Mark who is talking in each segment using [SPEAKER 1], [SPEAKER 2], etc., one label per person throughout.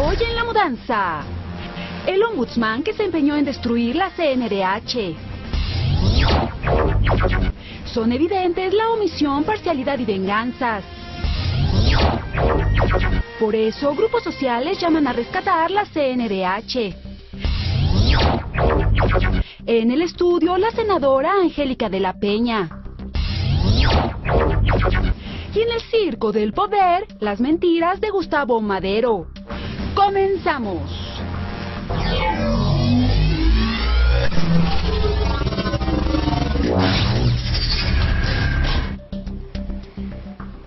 [SPEAKER 1] Hoy en La Mudanza, el ombudsman que se empeñó en destruir la CNDH. Son evidentes la omisión, parcialidad y venganzas. Por eso, grupos sociales llaman a rescatar la CNDH. En el estudio, la senadora Angélica de la Peña. Y en el circo del poder, las mentiras de Gustavo Madero. ¡Comenzamos!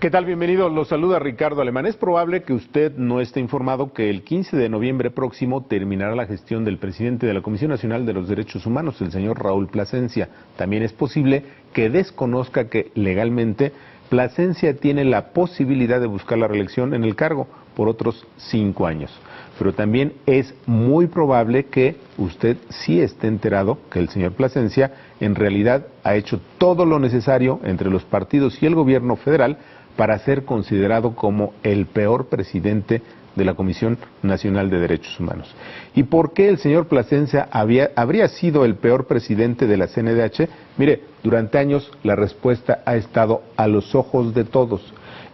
[SPEAKER 2] ¿Qué tal? Bienvenido. Los saluda Ricardo Alemán. Es probable que usted no esté informado que el 15 de noviembre próximo terminará la gestión del presidente de la Comisión Nacional de los Derechos Humanos, el señor Raúl Plasencia. También es posible que desconozca que legalmente Plasencia tiene la posibilidad de buscar la reelección en el cargo por otros 5 años. Pero también es muy probable que usted sí esté enterado que el señor Plasencia en realidad ha hecho todo lo necesario entre los partidos y el gobierno federal para ser considerado como el peor presidente de la Comisión Nacional de Derechos Humanos. ¿Y por qué el señor Plasencia habría sido el peor presidente de la CNDH? Mire, durante años la respuesta ha estado a los ojos de todos.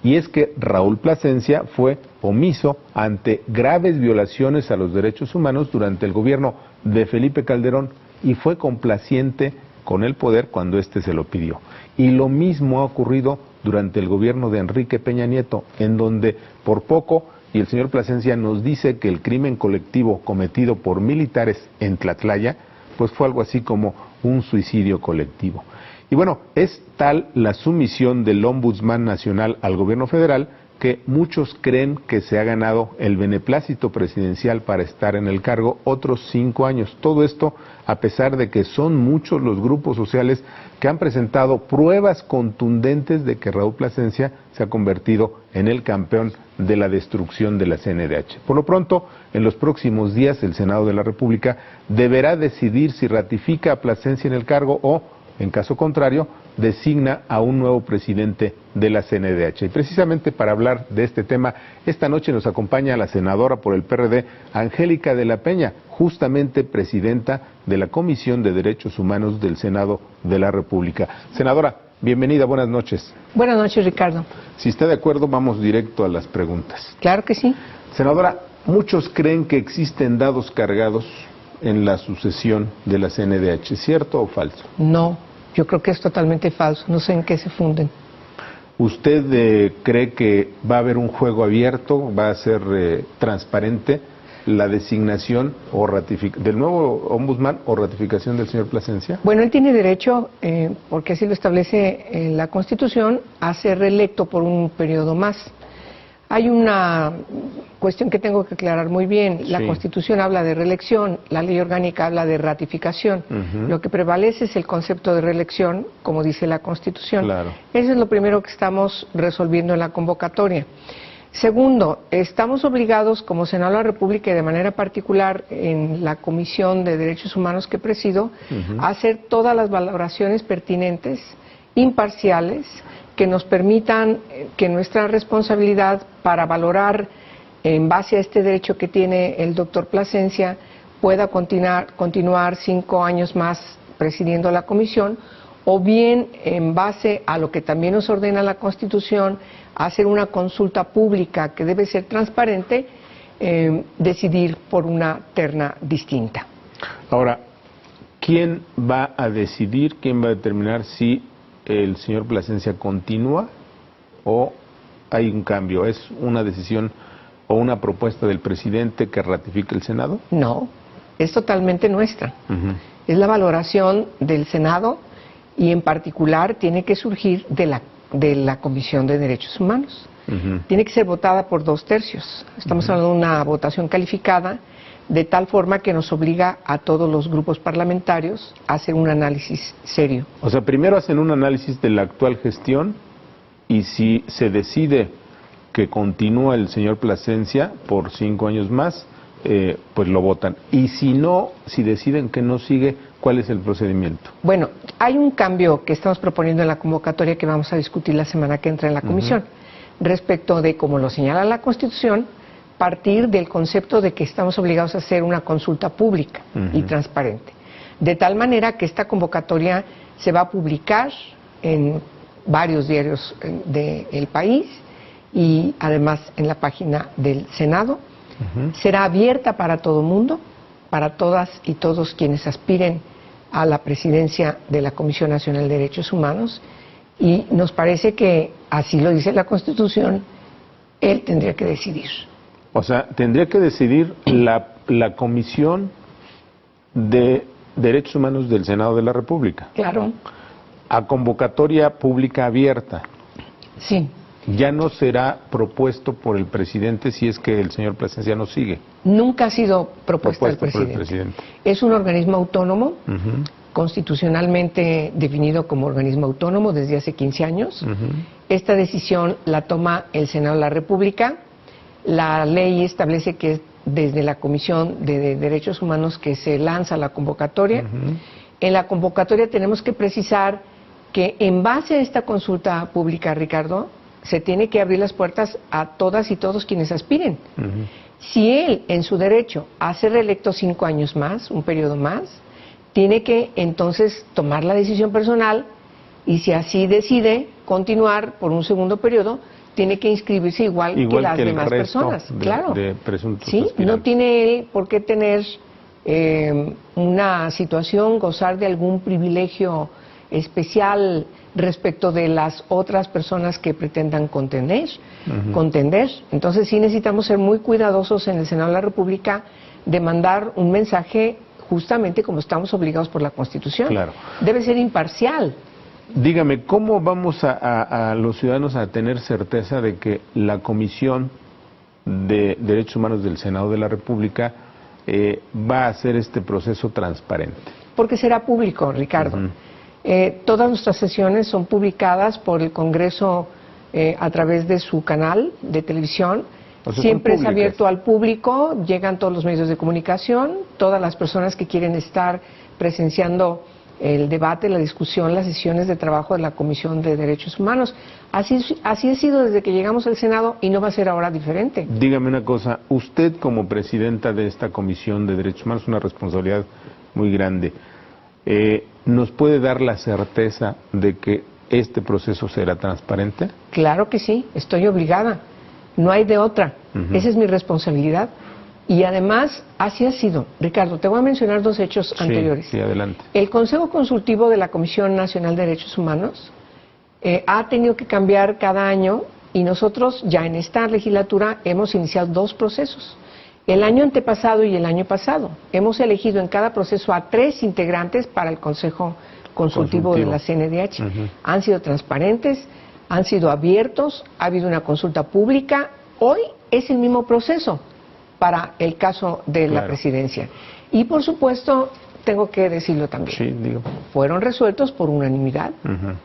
[SPEAKER 2] Y es que Raúl Plasencia fue omiso ante graves violaciones a los derechos humanos durante el gobierno de Felipe Calderón y fue complaciente con el poder cuando éste se lo pidió. Y lo mismo ha ocurrido durante el gobierno de Enrique Peña Nieto, en donde por poco, y el señor Plasencia nos dice que el crimen colectivo cometido por militares en Tlatlaya, pues fue algo así como un suicidio colectivo. Y bueno, es tal la sumisión del Ombudsman Nacional al gobierno federal que muchos creen que se ha ganado el beneplácito presidencial para estar en el cargo otros 5 años. Todo esto a pesar de que son muchos los grupos sociales que han presentado pruebas contundentes de que Raúl Plasencia se ha convertido en el campeón de la destrucción de la CNDH. Por lo pronto, en los próximos días, el Senado de la República deberá decidir si ratifica a Plasencia en el cargo o, en caso contrario, designa a un nuevo presidente de la CNDH. Y precisamente para hablar de este tema, esta noche nos acompaña la senadora por el PRD, Angélica de la Peña, justamente presidenta de la Comisión de Derechos Humanos del Senado de la República. Senadora, bienvenida, buenas noches.
[SPEAKER 3] Buenas noches, Ricardo.
[SPEAKER 2] Si está de acuerdo, vamos directo a las preguntas.
[SPEAKER 3] Claro que sí.
[SPEAKER 2] Senadora, muchos creen que existen dados cargados en la sucesión de la CNDH, ¿cierto o falso?
[SPEAKER 3] No, yo creo que es totalmente falso, no sé en qué se funden.
[SPEAKER 2] ¿Usted cree que va a haber un juego abierto, va a ser transparente la designación o del nuevo ombudsman o ratificación del señor Plasencia?
[SPEAKER 3] Bueno, él tiene derecho, porque así lo establece la Constitución, a ser reelecto por un periodo más. Hay una cuestión que tengo que aclarar muy bien. La Constitución habla de reelección, la ley orgánica habla de ratificación. Lo que prevalece es el concepto de reelección, como dice la Constitución.
[SPEAKER 2] Claro.
[SPEAKER 3] Eso es lo primero que estamos resolviendo en la convocatoria. Segundo, estamos obligados como Senado de la República y de manera particular en la Comisión de Derechos Humanos que presido, a hacer todas las valoraciones pertinentes, imparciales, que nos permitan que nuestra responsabilidad para valorar en base a este derecho que tiene el doctor Plasencia pueda continuar 5 años más presidiendo la comisión, o bien en base a lo que también nos ordena la Constitución, hacer una consulta pública que debe ser transparente, decidir por una terna distinta.
[SPEAKER 2] Ahora, ¿quién va a decidir, quién va a determinar si el señor Plasencia continúa o hay un cambio? ¿Es una decisión o una propuesta del presidente que ratifique el Senado?
[SPEAKER 3] No, es totalmente nuestra. Es la valoración del Senado y en particular tiene que surgir de la Comisión de Derechos Humanos. Tiene que ser votada por 2/3. Estamos hablando de una votación calificada de tal forma que nos obliga a todos los grupos parlamentarios a hacer un análisis serio.
[SPEAKER 2] O sea, primero hacen un análisis de la actual gestión y si se decide que continúa el señor Plasencia por 5 años más, pues lo votan. Y si no, si deciden que no sigue, ¿cuál es el procedimiento?
[SPEAKER 3] Bueno, hay un cambio que estamos proponiendo en la convocatoria que vamos a discutir la semana que entra en la comisión, respecto de, como lo señala la Constitución, partir del concepto de que estamos obligados a hacer una consulta pública y transparente. De tal manera que esta convocatoria se va a publicar en varios diarios del país y además en la página del Senado. Será abierta para todo el mundo, para todas y todos quienes aspiren a la presidencia de la Comisión Nacional de Derechos Humanos, y nos parece que, así lo dice la Constitución, él tendría que decidir.
[SPEAKER 2] O sea, tendría que decidir la Comisión de Derechos Humanos del Senado de la República.
[SPEAKER 3] Claro.
[SPEAKER 2] A convocatoria pública abierta.
[SPEAKER 3] Sí.
[SPEAKER 2] Ya no será propuesto por el presidente si es que el señor Plasencia no sigue.
[SPEAKER 3] Nunca ha sido propuesta del presidente.
[SPEAKER 2] Por el presidente.
[SPEAKER 3] Es un organismo autónomo, constitucionalmente definido como organismo autónomo desde hace 15 años. Esta decisión la toma el Senado de la República. La ley establece que es desde la Comisión de Derechos Humanos que se lanza la convocatoria. En la convocatoria tenemos que precisar que en base a esta consulta pública, Ricardo, se tiene que abrir las puertas a todas y todos quienes aspiren. Si él, en su derecho a ser reelecto 5 años más, un periodo más, tiene que entonces tomar la decisión personal, y si así decide continuar por un segundo periodo, tiene que inscribirse igual que las demás personas. Claro.
[SPEAKER 2] De presuntos
[SPEAKER 3] sí,
[SPEAKER 2] aspirantes.
[SPEAKER 3] no tiene él por qué tener una situación, gozar de algún privilegio especial respecto de las otras personas que pretendan contender. Entonces sí necesitamos ser muy cuidadosos en el Senado de la República de mandar un mensaje justamente como estamos obligados por la Constitución.
[SPEAKER 2] Claro.
[SPEAKER 3] Debe ser imparcial.
[SPEAKER 2] Dígame, ¿cómo vamos a los ciudadanos a tener certeza de que la Comisión de Derechos Humanos del Senado de la República va a hacer este proceso transparente?
[SPEAKER 3] Porque será público, Ricardo. Todas nuestras sesiones son publicadas por el Congreso a través de su canal de televisión. O sea, siempre es abierto al público, llegan todos los medios de comunicación, todas las personas que quieren estar presenciando el debate, la discusión, las sesiones de trabajo de la Comisión de Derechos Humanos. Así ha sido desde que llegamos al Senado y no va a ser ahora diferente.
[SPEAKER 2] Dígame una cosa, usted como presidenta de esta Comisión de Derechos Humanos, una responsabilidad muy grande, ¿nos puede dar la certeza de que este proceso será transparente? Claro
[SPEAKER 3] que sí, estoy obligada. No hay de otra. Esa es mi responsabilidad. Y además, así ha sido. Ricardo, te voy a mencionar 2 hechos anteriores.
[SPEAKER 2] Sí, adelante.
[SPEAKER 3] El Consejo Consultivo de la Comisión Nacional de Derechos Humanos ha tenido que cambiar cada año, y nosotros ya en esta legislatura hemos iniciado 2 procesos. El año antepasado y el año pasado. Hemos elegido en cada proceso a 3 integrantes para el Consejo Consultivo de la CNDH. Han sido transparentes, han sido abiertos, ha habido una consulta pública. Hoy es el mismo proceso para el caso de la presidencia. Y por supuesto, tengo que decirlo también,
[SPEAKER 2] sí, digo.
[SPEAKER 3] Fueron resueltos por unanimidad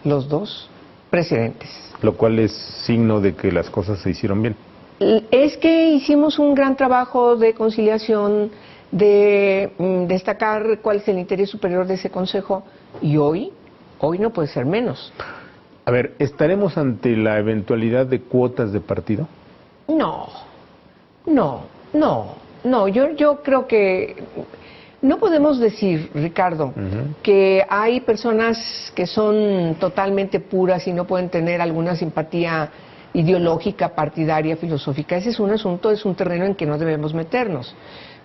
[SPEAKER 3] los 2 presidentes.
[SPEAKER 2] Lo cual es signo de que las cosas se hicieron bien.
[SPEAKER 3] Es que hicimos un gran trabajo de conciliación, de destacar cuál es el interés superior de ese consejo, y hoy no puede ser menos.
[SPEAKER 2] A ver, ¿estaremos ante la eventualidad de cuotas de partido?
[SPEAKER 3] No, yo creo que no podemos decir, Ricardo, que hay personas que son totalmente puras y no pueden tener alguna simpatía ideológica, partidaria, filosófica. Ese es un asunto, es un terreno en que no debemos meternos.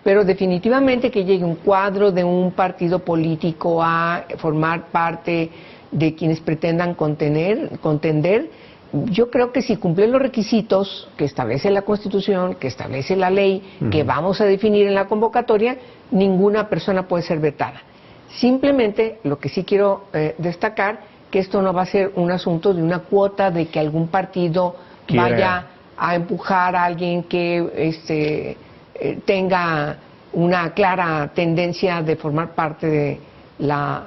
[SPEAKER 3] Pero definitivamente que llegue un cuadro de un partido político a formar parte de quienes pretendan contender, yo creo que si cumplen los requisitos que establece la Constitución, que establece la ley, que vamos a definir en la convocatoria, ninguna persona puede ser vetada. Simplemente, lo que sí quiero destacar, que esto no va a ser un asunto de una cuota de que algún partido vaya a empujar a alguien que tenga una clara tendencia de formar parte de la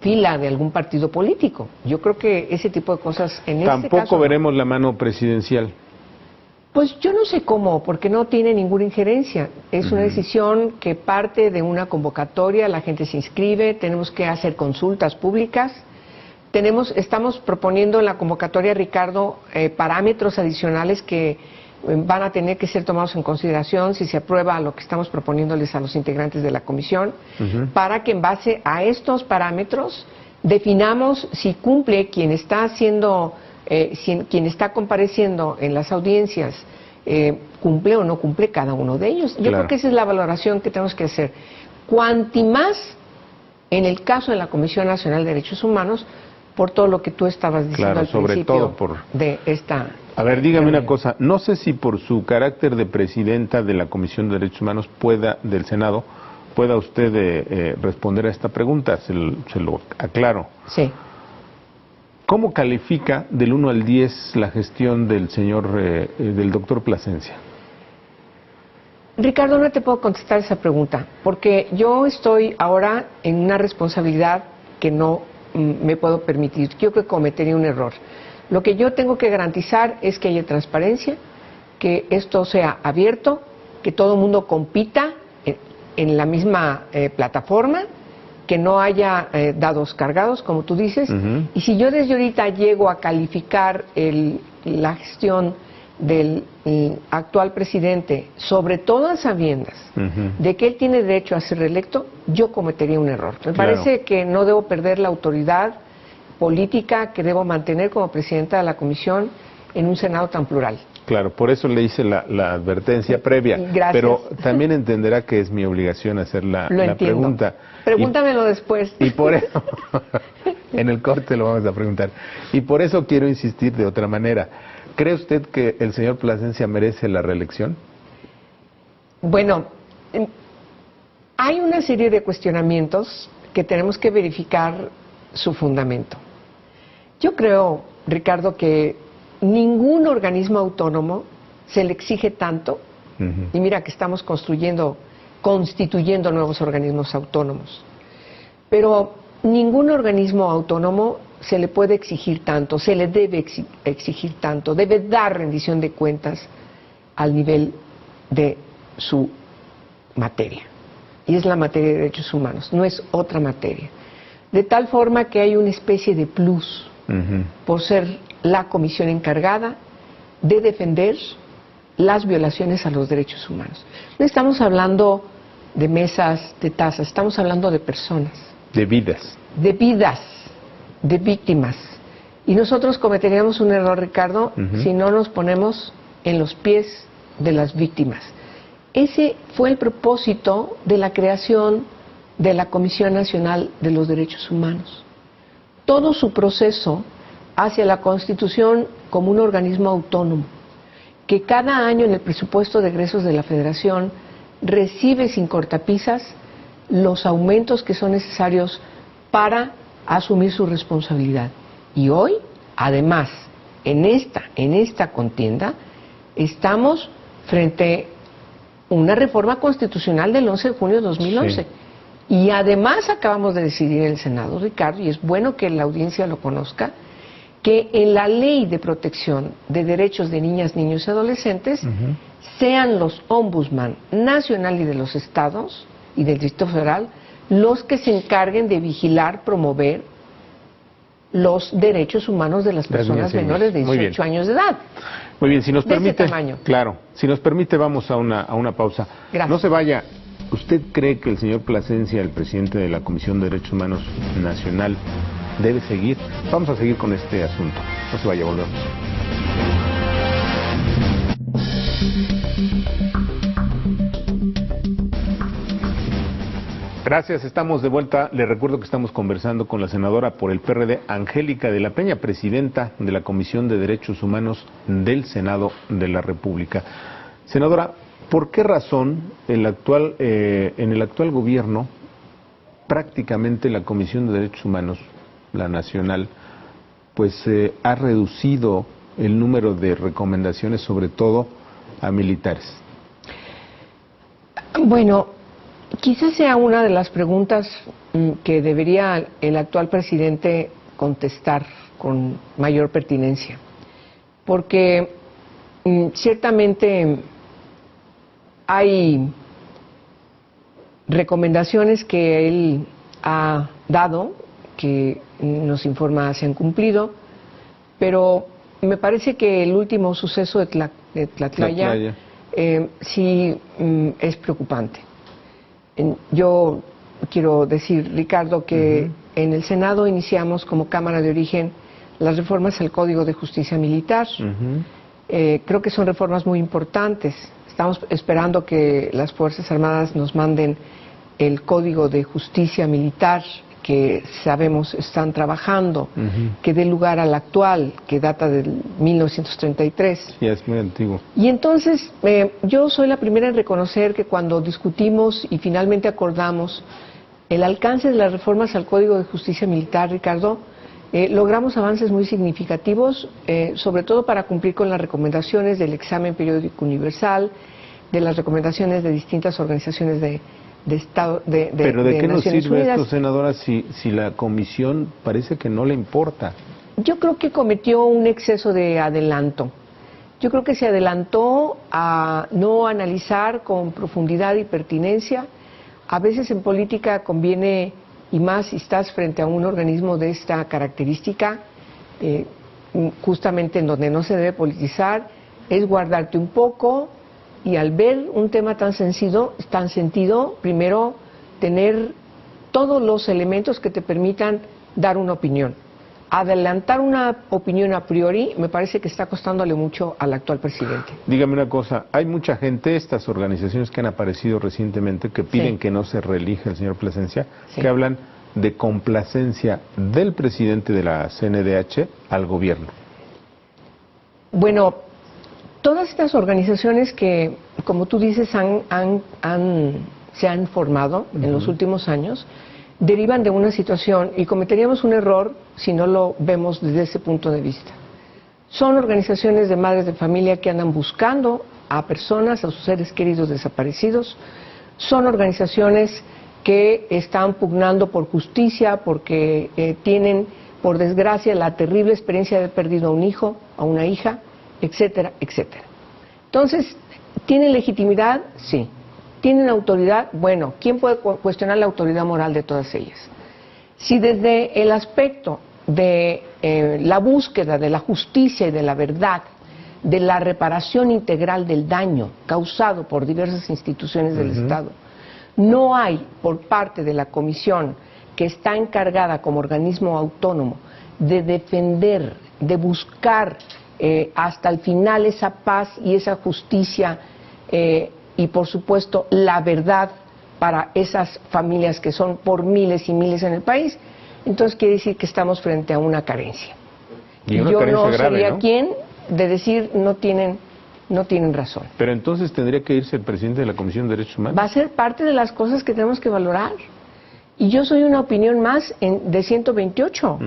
[SPEAKER 3] fila de algún partido político. Yo creo que ese tipo de cosas en este caso...
[SPEAKER 2] Tampoco veremos la mano presidencial.
[SPEAKER 3] Pues yo no sé cómo, porque no tiene ninguna injerencia. Es una decisión que parte de una convocatoria, la gente se inscribe, tenemos que hacer consultas públicas, Estamos proponiendo en la convocatoria, Ricardo, parámetros adicionales que van a tener que ser tomados en consideración si se aprueba lo que estamos proponiéndoles a los integrantes de la comisión, para que en base a estos parámetros definamos si cumple quien está quien está compareciendo en las audiencias, cumple o no cumple cada uno de ellos. Yo creo que esa es la valoración que tenemos que hacer. Cuanti más en el caso de la Comisión Nacional de Derechos Humanos, por todo lo que tú estabas diciendo al principio de esta...
[SPEAKER 2] A ver, dígame una cosa, no sé si por su carácter de presidenta de la Comisión de Derechos Humanos del Senado, pueda usted responder a esta pregunta, se lo aclaro.
[SPEAKER 3] Sí.
[SPEAKER 2] ¿Cómo califica del 1 al 10 la gestión del del doctor Plasencia?
[SPEAKER 3] Ricardo, no te puedo contestar esa pregunta, porque yo estoy ahora en una responsabilidad que no me puedo permitir. Yo creo que cometería un error. Lo que yo tengo que garantizar es que haya transparencia, que esto sea abierto, que todo el mundo compita en la misma plataforma, que no haya dados cargados, como tú dices. Y si yo desde ahorita llego a calificar la gestión del actual presidente, sobre todas sabiendas de que él tiene derecho a ser reelecto, yo cometería un error. Me parece que no debo perder la autoridad política que debo mantener como presidenta de la comisión en un Senado tan plural.
[SPEAKER 2] Claro, por eso le hice la advertencia previa.
[SPEAKER 3] Gracias.
[SPEAKER 2] Pero también entenderá que es mi obligación hacer la pregunta.
[SPEAKER 3] Pregúntamelo después.
[SPEAKER 2] Y por eso, en el corte lo vamos a preguntar. Y por eso quiero insistir de otra manera. ¿Cree usted que el señor Plasencia merece la reelección?
[SPEAKER 3] Bueno, hay una serie de cuestionamientos que tenemos que verificar su fundamento. Yo creo, Ricardo, que ningún organismo autónomo se le exige tanto, y mira que estamos constituyendo nuevos organismos autónomos, pero ningún organismo autónomo se le puede exigir tanto, se le debe exigir tanto, debe dar rendición de cuentas al nivel de su materia, y es la materia de derechos humanos, no es otra materia, de tal forma que hay una especie de plus por ser la comisión encargada de defender las violaciones a los derechos humanos. No estamos hablando de mesas, de tazas, estamos hablando de personas.
[SPEAKER 2] De vidas.
[SPEAKER 3] De vidas, de víctimas. Y nosotros cometeríamos un error, Ricardo, si no nos ponemos en los pies de las víctimas. Ese fue el propósito de la creación de la Comisión Nacional de los Derechos Humanos. Todo su proceso hacia la Constitución como un organismo autónomo, que cada año en el presupuesto de egresos de la Federación recibe sin cortapisas los aumentos que son necesarios para asumir su responsabilidad. Y hoy, además, en esta contienda, estamos frente a una reforma constitucional del 11 de junio de 2011. Sí. Y además acabamos de decidir en el Senado, Ricardo, y es bueno que la audiencia lo conozca, que en la Ley de Protección de Derechos de Niñas, Niños y Adolescentes sean los ombudsman nacional y de los estados y del Distrito Federal los que se encarguen de vigilar, promover los derechos humanos de las personas menores de 18 años de edad.
[SPEAKER 2] Muy bien, si nos permite,
[SPEAKER 3] claro,
[SPEAKER 2] si nos permite vamos a una pausa.
[SPEAKER 3] Gracias.
[SPEAKER 2] No se vaya. ¿Usted cree que el señor Plasencia, el presidente de la Comisión de Derechos Humanos Nacional, debe seguir? Vamos a seguir con este asunto. No se vaya, volvemos. Gracias, estamos de vuelta. Le recuerdo que estamos conversando con la senadora por el PRD, Angélica de la Peña, presidenta de la Comisión de Derechos Humanos del Senado de la República. Senadora, ¿por qué razón en el actual gobierno prácticamente la Comisión de Derechos Humanos, la nacional, pues ha reducido el número de recomendaciones, sobre todo a militares?
[SPEAKER 3] Bueno, quizás sea una de las preguntas que debería el actual presidente contestar con mayor pertinencia, porque ciertamente hay recomendaciones que él ha dado que nos informa se han cumplido, pero me parece que el último suceso de Tlatlaya sí es preocupante. Yo quiero decir, Ricardo, que en el Senado iniciamos como Cámara de Origen las reformas al Código de Justicia Militar. Creo que son reformas muy importantes. Estamos esperando que las Fuerzas Armadas nos manden el Código de Justicia Militar que sabemos están trabajando, que dé lugar al actual, que data del 1933.
[SPEAKER 2] Ya es muy antiguo.
[SPEAKER 3] Y entonces, yo soy la primera en reconocer que cuando discutimos y finalmente acordamos el alcance de las reformas al Código de Justicia Militar, Ricardo, logramos avances muy significativos, sobre todo para cumplir con las recomendaciones del examen periódico universal, de las recomendaciones de distintas organizaciones de Estado,
[SPEAKER 2] ¿Pero de qué nos sirve
[SPEAKER 3] Unidas.
[SPEAKER 2] esto, senadora, si la comisión parece que no le importa?
[SPEAKER 3] Yo creo que cometió un exceso de adelanto. Yo creo que se adelantó a no analizar con profundidad y pertinencia. A veces en política conviene, y más si estás frente a un organismo de esta característica, justamente en donde no se debe politizar, es guardarte un poco y al ver un tema tan sentido, primero tener todos los elementos que te permitan dar una opinión. Adelantar una opinión a priori me parece que está costándole mucho al actual presidente.
[SPEAKER 2] Dígame una cosa, hay mucha gente, estas organizaciones que han aparecido recientemente, que piden que no se reelija el señor Plasencia, que hablan de complacencia del presidente de la CNDH al gobierno.
[SPEAKER 3] Bueno, todas estas organizaciones que, como tú dices, se han formado en los últimos años, derivan de una situación, y cometeríamos un error si no lo vemos desde ese punto de vista. Son organizaciones de madres de familia que andan buscando a personas, a sus seres queridos desaparecidos. Son organizaciones que están pugnando por justicia porque tienen, por desgracia, la terrible experiencia de haber perdido a un hijo, a una hija, etcétera, etcétera. Entonces, ¿tienen legitimidad? Sí. ¿Tienen autoridad? Bueno, ¿quién puede cuestionar la autoridad moral de todas ellas? Si desde el aspecto de la búsqueda de la justicia y de la verdad, de la reparación integral del daño causado por diversas instituciones del Estado, no hay por parte de la Comisión, que está encargada como organismo autónomo de defender, de buscar hasta el final esa paz y esa justicia y por supuesto la verdad para esas familias que son por miles y miles en el país, entonces quiere decir que estamos frente a una carencia.
[SPEAKER 2] Y una
[SPEAKER 3] yo
[SPEAKER 2] carencia
[SPEAKER 3] no
[SPEAKER 2] grave,
[SPEAKER 3] sería
[SPEAKER 2] ¿no?
[SPEAKER 3] quien de decir no tienen razón.
[SPEAKER 2] Pero entonces tendría que irse el presidente de la Comisión de Derechos Humanos.
[SPEAKER 3] Va a ser parte de las cosas que tenemos que valorar. Y yo soy una opinión más de 128.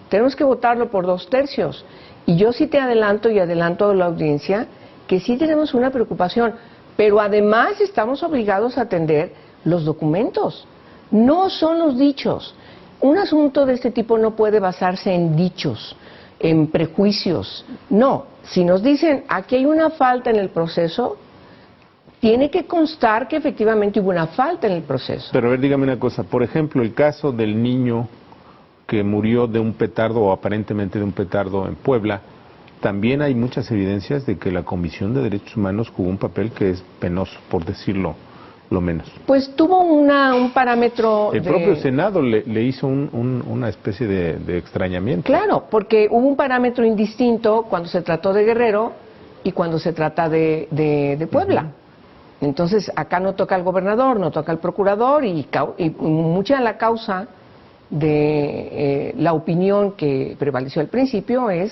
[SPEAKER 3] Tenemos que votarlo por 2/3. Y yo sí te adelanto y adelanto a la audiencia que sí tenemos una preocupación, pero además estamos obligados a atender los documentos. No son los dichos. Un asunto de este tipo no puede basarse en dichos, en prejuicios. No, si nos dicen aquí hay una falta en el proceso, tiene que constar que efectivamente hubo una falta en el proceso.
[SPEAKER 2] Pero a ver, dígame una cosa, por ejemplo, el caso del niño que murió de un petardo o aparentemente de un petardo en Puebla, también hay muchas evidencias de que la Comisión de Derechos Humanos jugó un papel que es penoso, por decirlo lo menos.
[SPEAKER 3] Pues tuvo un parámetro.
[SPEAKER 2] El propio Senado le hizo una especie de extrañamiento.
[SPEAKER 3] Claro, porque hubo un parámetro indistinto cuando se trató de Guerrero y cuando se trata de Puebla. Entonces, acá no toca al gobernador, no toca al procurador y mucha de la causa de la opinión que prevaleció al principio es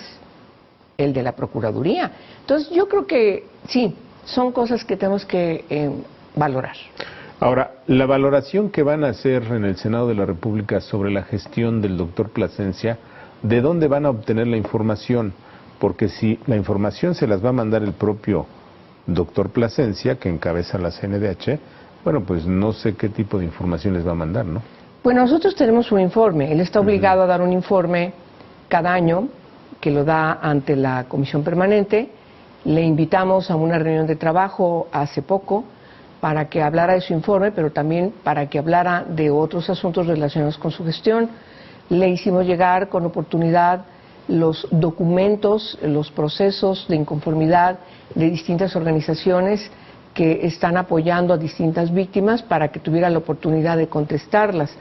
[SPEAKER 3] el de la Procuraduría. Entonces, yo creo que sí, son cosas que tenemos que valorar.
[SPEAKER 2] Ahora, la valoración que van a hacer en el Senado de la República sobre la gestión del doctor Plasencia, ¿de dónde van a obtener la información? Porque si la información se las va a mandar el propio doctor Plasencia, que encabeza la CNDH, bueno, pues no sé qué tipo de información les va a mandar, ¿no?
[SPEAKER 3] Bueno, nosotros tenemos un informe. Él está obligado a dar un informe cada año, que lo da ante la Comisión Permanente. Le invitamos a una reunión de trabajo hace poco para que hablara de su informe, pero también para que hablara de otros asuntos relacionados con su gestión. le hicimos llegar con oportunidad los documentos, los procesos de inconformidad de distintas organizaciones que están apoyando a distintas víctimas para que tuviera la oportunidad de contestarlas.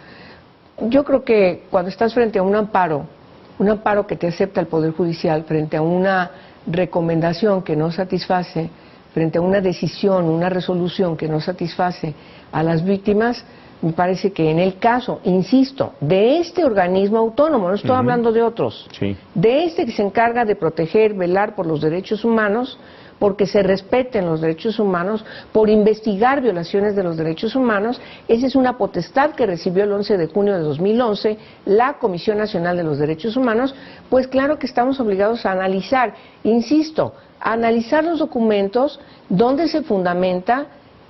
[SPEAKER 3] Yo creo que cuando estás frente a un amparo que te acepta el Poder Judicial, frente a una recomendación que no satisface, frente a una decisión, una resolución que no satisface a las víctimas, me parece que en el caso, insisto, de este organismo autónomo, no estoy hablando de otros,
[SPEAKER 2] Sí.
[SPEAKER 3] de este que se encarga de proteger, velar por los derechos humanos, porque se respeten los derechos humanos, por investigar violaciones de los derechos humanos, esa es una potestad que recibió el 11 de junio de 2011 la Comisión Nacional de los Derechos Humanos, pues claro que estamos obligados a analizar, insisto, a analizar los documentos, dónde se fundamenta,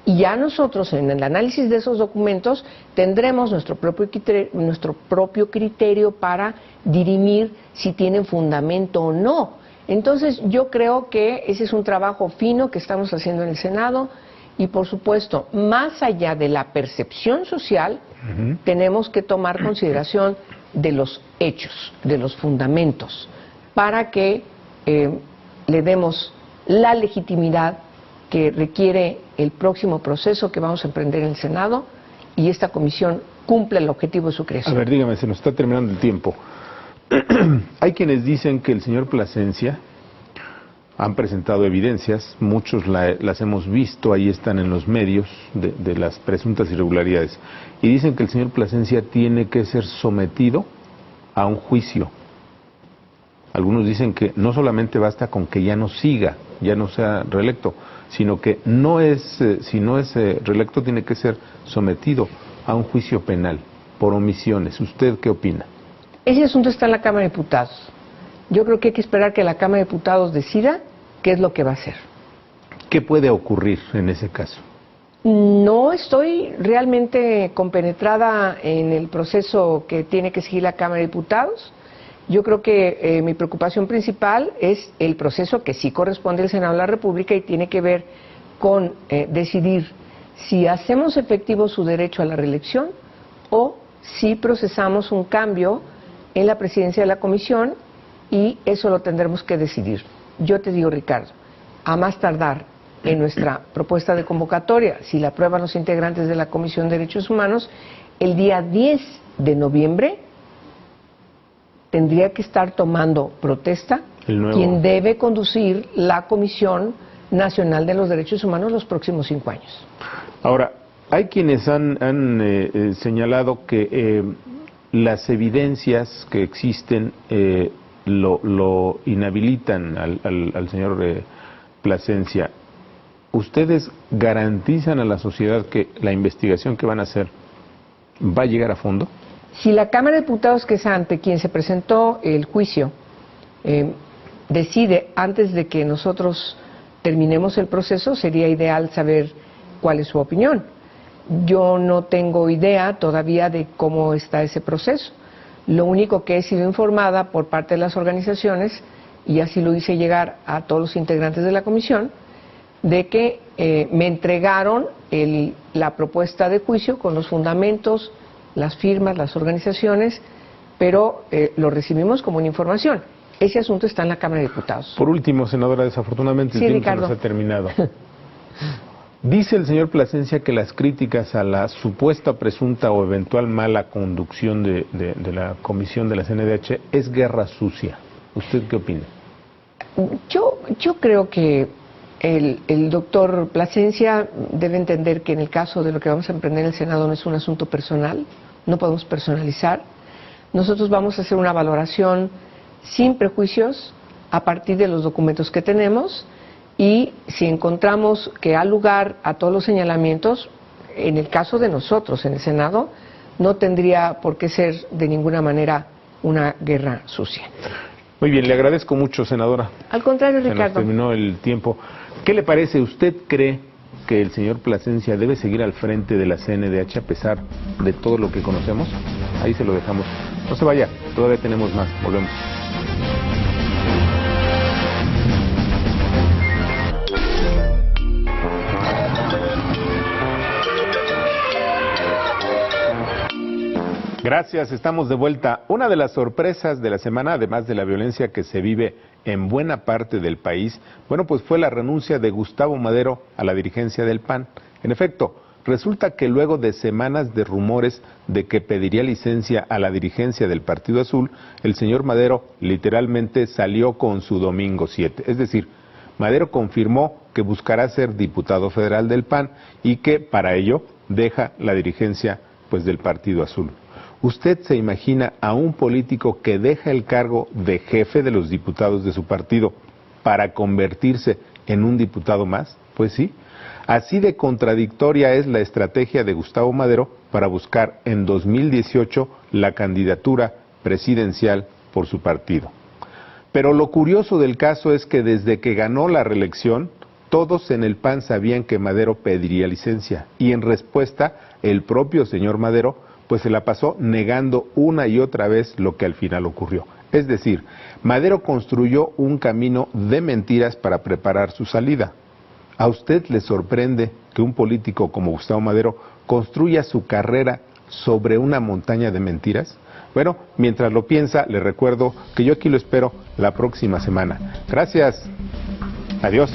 [SPEAKER 3] y ya nosotros en el análisis de esos documentos tendremos nuestro propio criterio para dirimir si tienen fundamento o no. Entonces yo creo que ese es un trabajo fino que estamos haciendo en el Senado y por supuesto, más allá de la percepción social, tenemos que tomar consideración de los hechos, de los fundamentos, para que le demos la legitimidad que requiere el próximo proceso que vamos a emprender en el Senado y esta comisión cumple el objetivo de su creación.
[SPEAKER 2] A ver, dígame, se nos está terminando el tiempo. Hay quienes dicen que el señor Plasencia han presentado evidencias, muchos las hemos visto, ahí están en los medios, de las presuntas irregularidades, y dicen que el señor Plasencia tiene que ser sometido a un juicio. Algunos dicen que no solamente basta con que ya no siga, ya no sea reelecto, sino que si no es reelecto tiene que ser sometido a un juicio penal por omisiones. ¿Usted qué opina?
[SPEAKER 3] Ese asunto está en la Cámara de Diputados. Yo creo que hay que esperar que la Cámara de Diputados decida qué es lo que va a hacer.
[SPEAKER 2] ¿Qué puede ocurrir en ese caso?
[SPEAKER 3] No estoy realmente compenetrada en el proceso que tiene que seguir la Cámara de Diputados. Yo creo que mi preocupación principal es el proceso que sí corresponde al Senado de la República y tiene que ver con decidir si hacemos efectivo su derecho a la reelección o si procesamos un cambio en la presidencia de la comisión y eso lo tendremos que decidir. Yo te digo, Ricardo, a más tardar en nuestra propuesta de convocatoria, si la aprueban los integrantes de la Comisión de Derechos Humanos, el día 10 de noviembre tendría que estar tomando protesta quien debe conducir la Comisión Nacional de los Derechos Humanos los próximos 5 años.
[SPEAKER 2] Ahora, hay quienes han señalado que las evidencias que existen lo inhabilitan al señor Plasencia. ¿Ustedes garantizan a la sociedad que la investigación que van a hacer va a llegar a fondo?
[SPEAKER 3] Si la Cámara de Diputados, que es ante quien se presentó el juicio, decide antes de que nosotros terminemos el proceso, sería ideal saber cuál es su opinión. Yo no tengo idea todavía de cómo está ese proceso. Lo único que he sido informada por parte de las organizaciones, y así lo hice llegar a todos los integrantes de la comisión, de que me entregaron la propuesta de juicio con los fundamentos, las firmas, las organizaciones, pero lo recibimos como una información. Ese asunto está en la Cámara de Diputados.
[SPEAKER 2] Por último, senadora, desafortunadamente el tiempo se nos ha terminado. Dice el señor Plasencia que las críticas a la supuesta, presunta o eventual mala conducción de la comisión de la CNDH es guerra sucia. ¿Usted qué opina?
[SPEAKER 3] Yo creo que el doctor Plasencia debe entender que en el caso de lo que vamos a emprender en el Senado no es un asunto personal, no podemos personalizar. Nosotros vamos a hacer una valoración sin prejuicios a partir de los documentos que tenemos y si encontramos que da lugar a todos los señalamientos, en el caso de nosotros en el Senado, no tendría por qué ser de ninguna manera una guerra sucia.
[SPEAKER 2] Muy bien, le agradezco mucho, senadora.
[SPEAKER 3] Al contrario, Ricardo.
[SPEAKER 2] Se nos terminó el tiempo. ¿Qué le parece? ¿Usted cree que el señor Plasencia debe seguir al frente de la CNDH a pesar de todo lo que conocemos? Ahí se lo dejamos. No se vaya, todavía tenemos más. Volvemos. Gracias, estamos de vuelta. Una de las sorpresas de la semana, además de la violencia que se vive en buena parte del país, bueno, pues fue la renuncia de Gustavo Madero a la dirigencia del PAN. En efecto, resulta que luego de semanas de rumores de que pediría licencia a la dirigencia del Partido Azul, el señor Madero literalmente salió con su domingo 7. Es decir, Madero confirmó que buscará ser diputado federal del PAN y que para ello deja la dirigencia pues del Partido Azul. ¿Usted se imagina a un político que deja el cargo de jefe de los diputados de su partido para convertirse en un diputado más? Pues sí, así de contradictoria es la estrategia de Gustavo Madero para buscar en 2018 la candidatura presidencial por su partido. Pero lo curioso del caso es que desde que ganó la reelección, todos en el PAN sabían que Madero pediría licencia y en respuesta el propio señor Madero pues se la pasó negando una y otra vez lo que al final ocurrió. Es decir, Madero construyó un camino de mentiras para preparar su salida. ¿A usted le sorprende que un político como Gustavo Madero construya su carrera sobre una montaña de mentiras? Bueno, mientras lo piensa, le recuerdo que yo aquí lo espero la próxima semana. Gracias. Adiós.